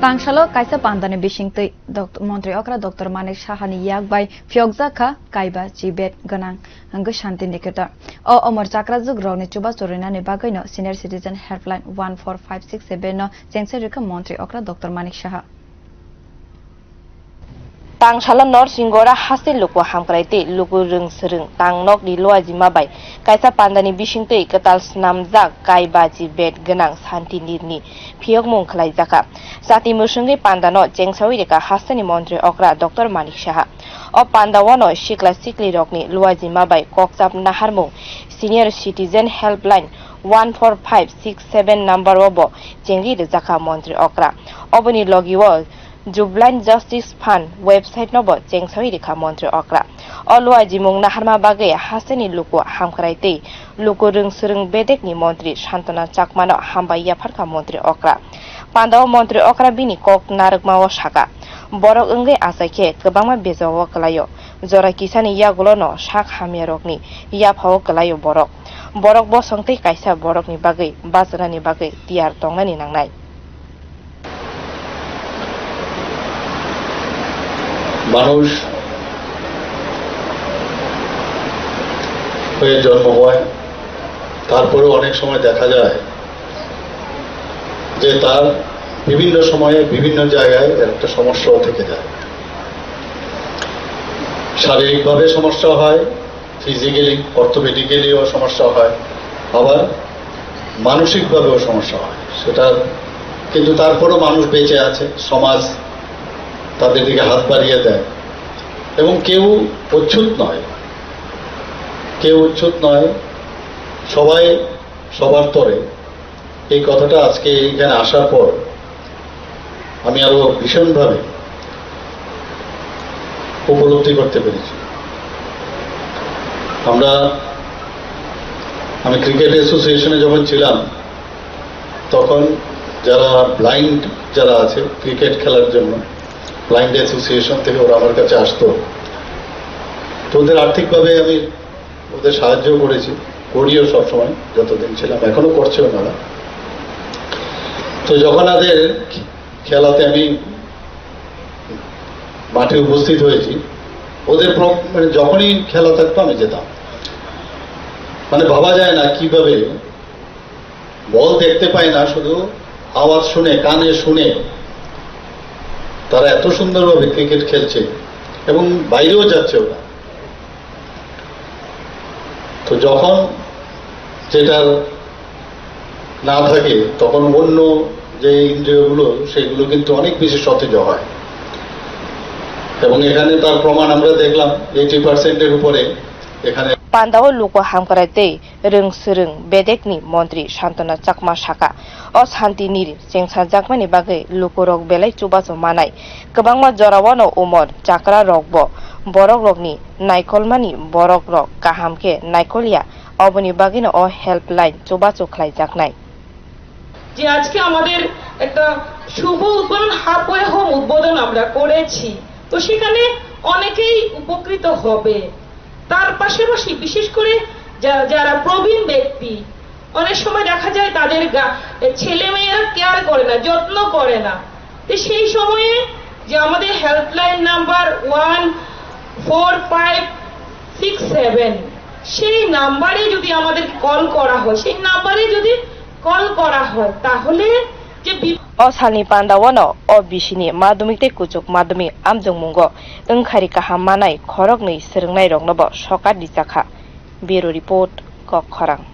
Tang salo kaisa pandani bisingtwi montri okra Dr. Manik sahani yakbai phiyokjak kaiba chibet gwnang hanggo Shantineer o omar chakwrak rokni chubachu ni bagwi no senior citizen helpline 14567 no chengsai rikha montri okra Dr. Manik saha Tang salo nor singora hasil luku hamkraite luku rung serung tang nok di luar jimabai kaisa pandani bisingtwi ketal snamjak kaiba chibet gwnang Shantineer ni phiyokmung khlaijaka sati musungi pandano chengsai rika hasani montri okra Dr. Manik saha o pandawano sikla sikli rokni luar jimabai kokchap naharmung senior citizen helpline 14567 number obo chengri jaka montri okra oboni logiwo Jubilant Justice Fund website nobo chengsai rikha montri okra olwa jimung naharma bagai hasani luku hamkraite luku rung serung bedek ni montri Shantana chakmano hambai yafarka montri okra pandaw montri okra bini kok narukmawo saka borok engge asaike kebangma bejawo kelayo jora kisani yagulono sak hamyarokni yaphao kelayo borok bo songtei kaisa borokni bagai bajrani bagai tiar tongnani nangnai মানুষ হয়ে জন্ম হয় তারপরে অনেক সময় দেখা যায় যে তার বিভিন্ন সময়ে বিভিন্ন জায়গায় একটা সমস্যা থেকে যায় শারীরিকভাবে সমস্যা হয় ফিজিক্যালি অর্থোপেডিক্যালিও সমস্যা হয় আবার মানসিকভাবেও সমস্যা হয় সেটা কিন্তু তারপরেও মানুষ বেঁচে আছে সমাজ তাদের দিকে হাত বাড়িয়ে দেয় এবং কেউ অচ্যুত নয় সবাই সবার তরে এই কথাটা আজকে এখানে আসার পর আমি আরো ভীষণভাবে উপলব্ধি করতে পেরেছি আমি ক্রিকেট অ্যাসোসিয়েশনে যখন ছিলাম তখন যারা ব্লাইন্ড যারা আছে ক্রিকেট খেলার জন্য ব্লাইন্ড অ্যাসোসিয়েশন থেকে ওরা আমার কাছে আসতো তো ওদের আর্থিকভাবে আমি ওদের সাহায্য করিও সবসময় যতদিন ছিলাম এখনো করছে ওনারা তো যখন ওদের খেলাতে আমি মাঠে উপস্থিত হয়েছি ওদের মানে যখনই খেলা থাকতো আমি যেতাম মানে ভাবা যায় না কিভাবে বল দেখতে পায় না শুধু আওয়াজ শুনে কানে শুনে তারা এত সুন্দরভাবে ক্রিকেট খেলছে এবং বাইরেও যাচ্ছে ওরা তো যখন যেটার না থাকে তখন অন্য যে ইন্দ্রিয়গুলো সেগুলো কিন্তু অনেক বেশি সতেজ হয় এবং এখানে তার প্রমাণ আমরা দেখলাম 80% উপরে এখানে Pandaw luku hamkraite rung serung bedekni montri Shantana chakma saka o Shantineer chengsai jakmani bagai lukurok belai chubachu manai kebangma jorawano omar chakwrak rokbo borok rokni naikolmani borok rok kahamke naikolia oboni bagino o helpline chubachu khlaijaknai যে আজকে আমাদের একটা শুভ উদ্বোধন halfway home উদ্বোধন আমরা করেছি তো সেখানে অনেকেই উপকৃত হবে তার পাশাপাশি বিশেষ করে যারা প্রবীণ ব্যক্তি অনেক সময় দেখা যায় তাদের ছেলে মেয়েরা কেয়ার করে না যত্ন করে না তো সেই সময়ে যে আমাদের হেল্পলাইন নাম্বার 14567 সেই নাম্বারে যদি আমাদের কল করা হয় তাহলে যে o salni pandawano o bisini madumikte kuchuk madumik amjong mungo engkhari kaham manai khorokni serungnai roknobo sokar dichakha bureau report kokkhorang